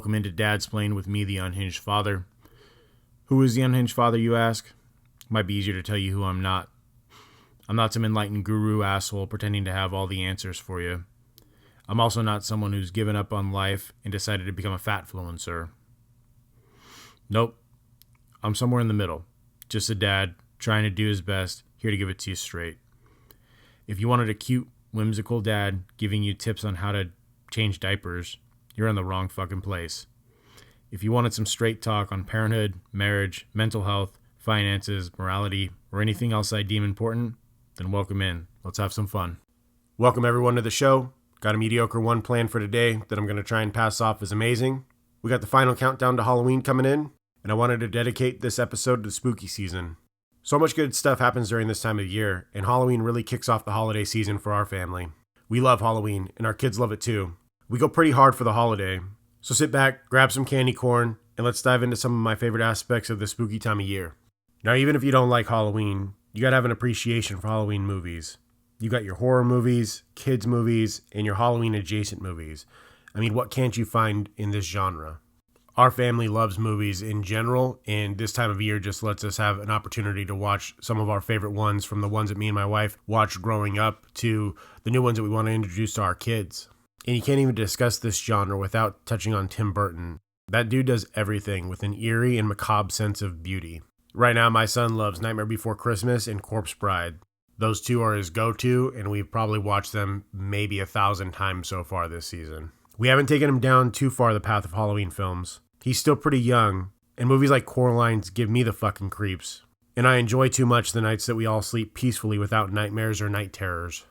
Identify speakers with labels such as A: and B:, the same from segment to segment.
A: Welcome into Dadsplain with me, the Unhinged Father. Who is the Unhinged Father, you ask? Might be easier to tell you who I'm not. I'm not some enlightened guru asshole pretending to have all the answers for you. I'm also not someone who's given up on life and decided to become a fatfluencer. Nope. I'm somewhere in the middle. Just a dad, trying to do his best, here to give it to you straight. If you wanted a cute, whimsical dad giving you tips on how to change diapers, you're in the wrong fucking place. If you wanted some straight talk on parenthood, marriage, mental health, finances, morality, or anything else I deem important, then welcome in. Let's have some fun. Welcome everyone to the show. Got a mediocre one planned for today that I'm going to try and pass off as amazing. We got the final countdown to Halloween coming in, and I wanted to dedicate this episode to spooky season. So much good stuff happens during this time of year, and Halloween really kicks off the holiday season for our family. We love Halloween, and our kids love it too. We go pretty hard for the holiday. So sit back, grab some candy corn, and let's dive into some of my favorite aspects of the spooky time of year. Now, even if you don't like Halloween, you gotta have an appreciation for Halloween movies. You got your horror movies, kids movies, and your Halloween adjacent movies. I mean, what can't you find in this genre? Our family loves movies in general, and this time of year just lets us have an opportunity to watch some of our favorite ones, from the ones that me and my wife watched growing up to the new ones that we want to introduce to our kids. And you can't even discuss this genre without touching on Tim Burton. That dude does everything with an eerie and macabre sense of beauty. Right now, my son loves Nightmare Before Christmas and Corpse Bride. Those two are his go-to, and we've probably watched them maybe 1,000 times so far this season. We haven't taken him down too far the path of Halloween films. He's still pretty young, and movies like Coraline's give me the fucking creeps. And I enjoy too much the nights that we all sleep peacefully without nightmares or night terrors.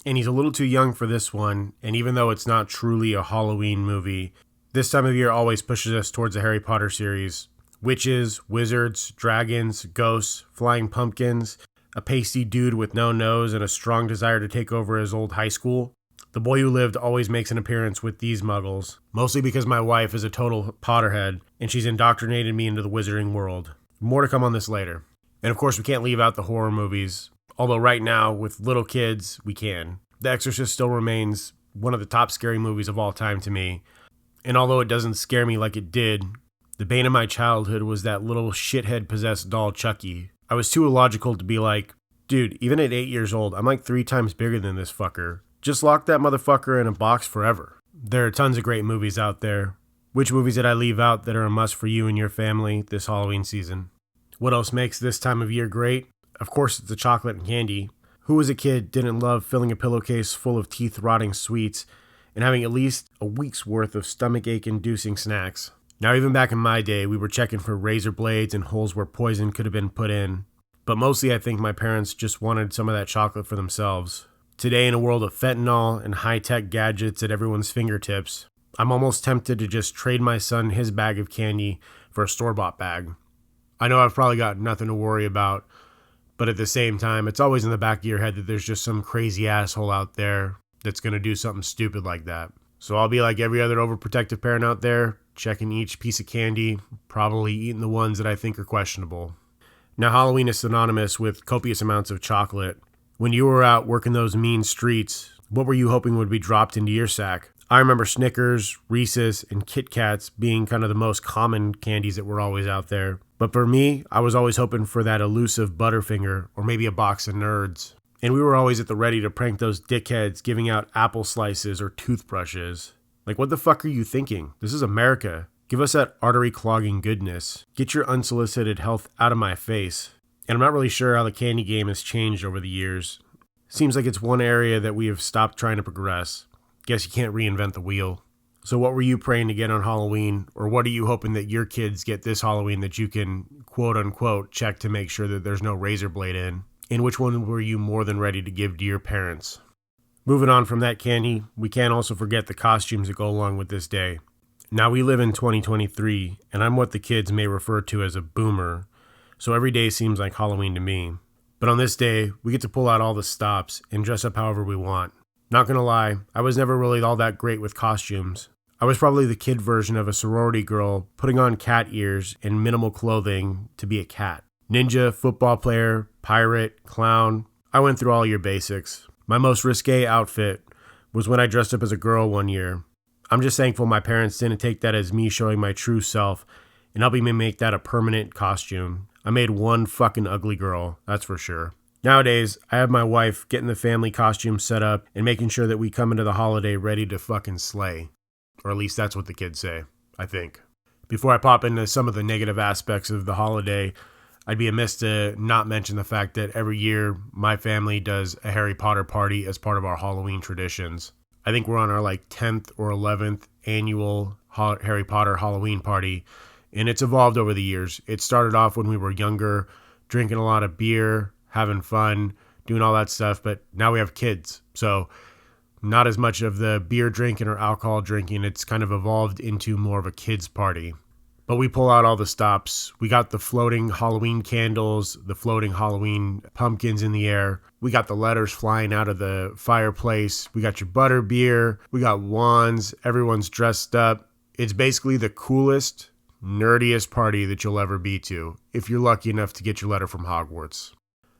A: And he's a little too young for this one, and even though it's not truly a Halloween movie, this time of year always pushes us towards the Harry Potter series. Witches, wizards, dragons, ghosts, flying pumpkins, a pasty dude with no nose and a strong desire to take over his old high school. The Boy Who Lived always makes an appearance with these muggles, mostly because my wife is a total Potterhead, and she's indoctrinated me into the wizarding world. More to come on this later. And of course, we can't leave out the horror movies. Although right now, with little kids, we can. The Exorcist still remains one of the top scary movies of all time to me. And although it doesn't scare me like it did, the bane of my childhood was that little shithead-possessed doll Chucky. I was too illogical to be like, dude, even at 8 years old, I'm like 3 times bigger than this fucker. Just lock that motherfucker in a box forever. There are tons of great movies out there. Which movies did I leave out that are a must for you and your family this Halloween season? What else makes this time of year great? Of course, it's the chocolate and candy. Who as a kid didn't love filling a pillowcase full of teeth-rotting sweets and having at least a week's worth of stomachache-inducing snacks? Now, even back in my day, we were checking for razor blades and holes where poison could have been put in. But mostly, I think my parents just wanted some of that chocolate for themselves. Today, in a world of fentanyl and high-tech gadgets at everyone's fingertips, I'm almost tempted to just trade my son his bag of candy for a store-bought bag. I know I've probably got nothing to worry about, but at the same time, it's always in the back of your head that there's just some crazy asshole out there that's going to do something stupid like that. So I'll be like every other overprotective parent out there, checking each piece of candy, probably eating the ones that I think are questionable. Now, Halloween is synonymous with copious amounts of chocolate. When you were out working those mean streets, what were you hoping would be dropped into your sack? I remember Snickers, Reese's, and Kit Kats being kind of the most common candies that were always out there. But for me, I was always hoping for that elusive Butterfinger or maybe a box of Nerds. And we were always at the ready to prank those dickheads giving out apple slices or toothbrushes. Like, what the fuck are you thinking? This is America. Give us that artery-clogging goodness. Get your unsolicited health out of my face. And I'm not really sure how the candy game has changed over the years. Seems like it's one area that we have stopped trying to progress. Guess you can't reinvent the wheel. So what were you praying to get on Halloween? Or what are you hoping that your kids get this Halloween that you can, quote-unquote, check to make sure that there's no razor blade in? And which one were you more than ready to give to your parents? Moving on from that candy, we can't also forget the costumes that go along with this day. Now, we live in 2023, and I'm what the kids may refer to as a boomer, so every day seems like Halloween to me. But on this day, we get to pull out all the stops and dress up however we want. Not gonna lie, I was never really all that great with costumes. I was probably the kid version of a sorority girl putting on cat ears and minimal clothing to be a cat. Ninja, football player, pirate, clown. I went through all your basics. My most risque outfit was when I dressed up as a girl one year.
B: I'm just thankful my parents didn't take that as me showing my true self and helping me make that a permanent costume. I made one fucking ugly girl, that's for sure. Nowadays, I have my wife getting the family costume set up and making sure that we come into the holiday ready to fucking slay. Or at least that's what the kids say, I think. Before I pop into some of the negative aspects of the holiday, I'd be amiss to not mention the fact that every year my family does a Harry Potter party as part of our Halloween traditions. I think we're on our 10th or 11th annual Harry Potter Halloween party, and it's evolved over the years. It started off when we were younger, drinking a lot of beer, having fun, doing all that stuff, but now we have kids, so not as much of the beer drinking or alcohol drinking. It's kind of evolved into more of a kids party. But we pull out all the stops. We got the floating Halloween candles, the floating Halloween pumpkins in the air. We got the letters flying out of the fireplace. We got your butter beer. We got wands. Everyone's dressed up. It's basically the coolest, nerdiest party that you'll ever be to, if you're lucky enough to get your letter from Hogwarts.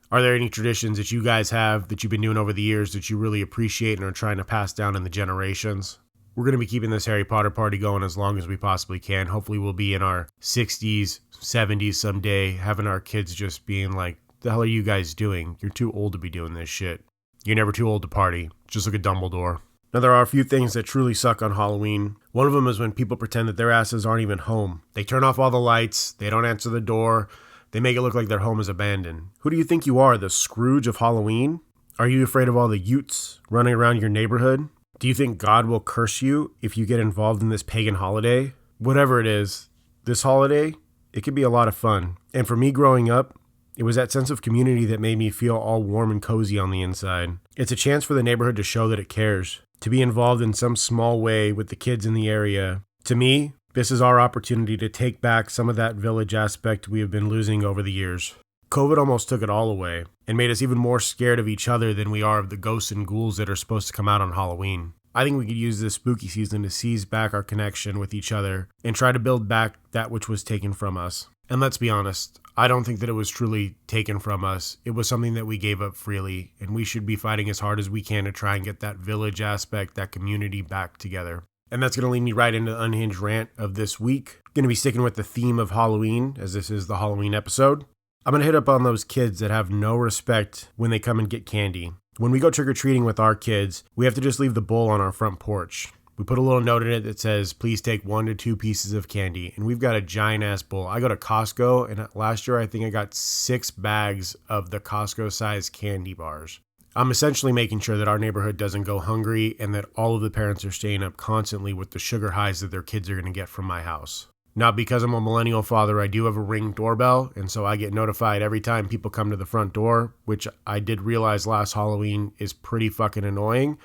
B: Are there any traditions that you guys have that you've been doing over the years that you really appreciate and are trying to pass down in the generations? We're going to be keeping this Harry Potter party going as long as we possibly can. Hopefully we'll be in our 60s, 70s someday, having our kids just being like, the hell are you guys doing? You're too old to be doing this shit. You're never too old to party. Just look at Dumbledore. Now, there are a few things that truly suck on Halloween. One of them is when people pretend that their asses aren't even home. They turn off all the lights. They don't answer the door. They make it look like their home is abandoned. Who do you think you are, the Scrooge of Halloween? Are you afraid of all the Utes running around your neighborhood? Do you think God will curse you if you get involved in this pagan holiday? Whatever it is, this holiday, it can be a lot of fun. And for me growing up, it was that sense of community that made me feel all warm and cozy on the inside. It's a chance for the neighborhood to show that it cares, to be involved in some small way with the kids in the area. To me, this is our opportunity to take back some of that village aspect we have been losing over the years. COVID almost took it all away and made us even more scared of each other than we are of the ghosts and ghouls that are supposed to come out on Halloween. I think we could use this spooky season to seize back our connection with each other and try to build back that which was taken from us. And let's be honest, I don't think that it was truly taken from us. It was something that we gave up freely, and we should be fighting as hard as we can to try and get that village aspect, that community back together. And that's going to lead me right into the unhinged rant of this week. Going to be sticking with the theme of Halloween, as this is the Halloween episode. I'm going to hit up on those kids that have no respect when they come and get candy. When we go trick-or-treating with our kids, we have to just leave the bowl on our front porch. We put a little note in it that says, please take 1 to 2 pieces of candy. And we've got a giant-ass bowl. I go to Costco, and last year I think I got 6 bags of the Costco-sized candy bars. I'm essentially making sure that our neighborhood doesn't go hungry and that all of the parents are staying up constantly with the sugar highs that their kids are going to get from my house. Not because I'm a millennial father, I do have a Ring doorbell, and so I get notified every time people come to the front door, which I did realize last Halloween is pretty fucking annoying.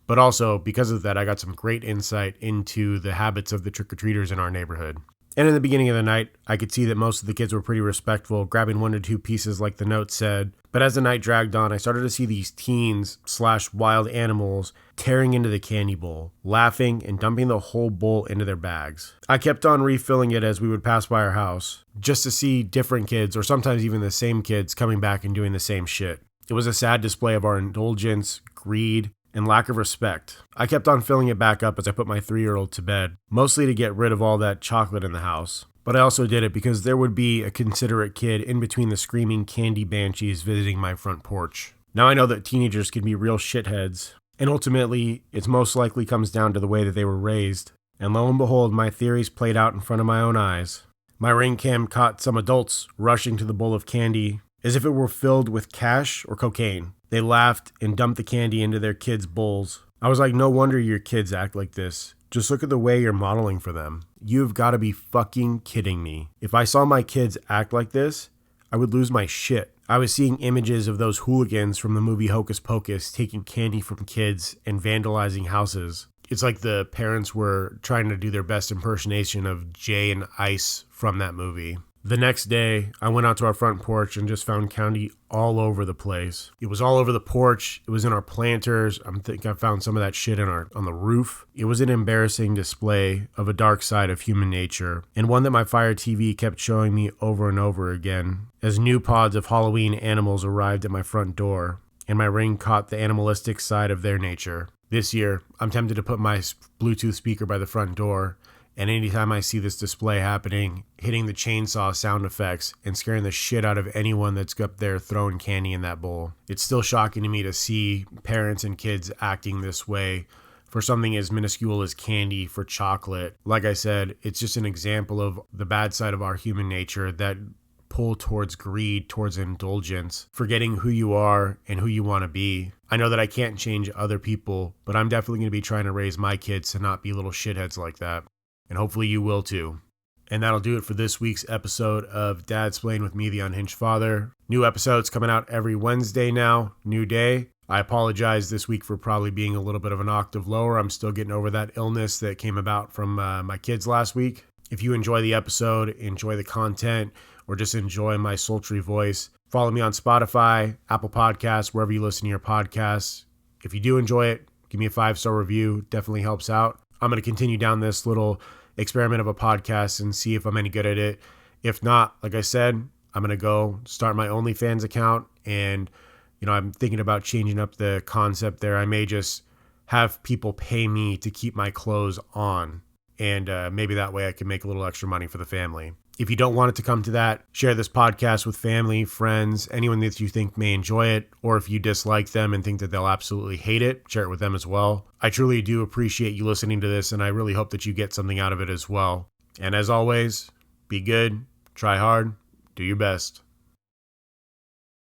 B: But also, because of that, I got some great insight into the habits of the trick-or-treaters in our neighborhood. And in the beginning of the night, I could see that most of the kids were pretty respectful, grabbing 1 to 2 pieces like the note said. But as the night dragged on, I started to see these teens/wild animals tearing into the candy bowl, laughing and dumping the whole bowl into their bags. I kept on refilling it as we would pass by our house, just to see different kids, or sometimes even the same kids, coming back and doing the same shit. It was a sad display of our indulgence, greed, and lack of respect. I kept on filling it back up as I put my 3-year-old to bed, mostly to get rid of all that chocolate in the house. But I also did it because there would be a considerate kid in between the screaming candy banshees visiting my front porch. Now I know that teenagers can be real shitheads, and ultimately, it most likely comes down to the way that they were raised. And lo and behold, my theories played out in front of my own eyes. My Ring cam caught some adults rushing to the bowl of candy as if it were filled with cash or cocaine. They laughed and dumped the candy into their kids' bowls. I was like, no wonder your kids act like this. Just look at the way you're modeling for them. You've got to be fucking kidding me. If I saw my kids act like this, I would lose my shit. I was seeing images of those hooligans from the movie Hocus Pocus taking candy from kids and vandalizing houses. It's like the parents were trying to do their best impersonation of Jay and Ice from that movie. The next day, I went out to our front porch and just found candy all over the place. It was all over the porch. It was in our planters. I think I found some of that shit on the roof. It was an embarrassing display of a dark side of human nature, and one that my Fire TV kept showing me over and over again as new pods of Halloween animals arrived at my front door, and my Ring caught the animalistic side of their nature. This year, I'm tempted to put my Bluetooth speaker by the front door, and anytime I see this display happening, hitting the chainsaw sound effects and scaring the shit out of anyone that's up there throwing candy in that bowl. It's still shocking to me to see parents and kids acting this way for something as minuscule as candy for chocolate. Like I said, it's just an example of the bad side of our human nature that pull towards greed, towards indulgence, forgetting who you are and who you want to be. I know that I can't change other people, but I'm definitely going to be trying to raise my kids to not be little shitheads like that. And hopefully you will too. And that'll do it for this week's episode of Dadsplain with me, the Unhinged Father. New episodes coming out every Wednesday now, new day. I apologize this week for probably being a little bit of an octave lower. I'm still getting over that illness that came about from my kids last week. If you enjoy the episode, enjoy the content, or just enjoy my sultry voice, follow me on Spotify, Apple Podcasts, wherever you listen to your podcasts. If you do enjoy it, give me a 5-star review. Definitely helps out. I'm going to continue down this little experiment of a podcast and see if I'm any good at it. If not, like I said, I'm going to go start my OnlyFans account, and I'm thinking about changing up the concept there. I may just have people pay me to keep my clothes on, and maybe that way I can make a little extra money for the family. If you don't want it to come to that, share this podcast with family, friends, anyone that you think may enjoy it, or if you dislike them and think that they'll absolutely hate it, share it with them as well. I truly do appreciate you listening to this, and I really hope that you get something out of it as well. And as always, be good, try hard, do your best.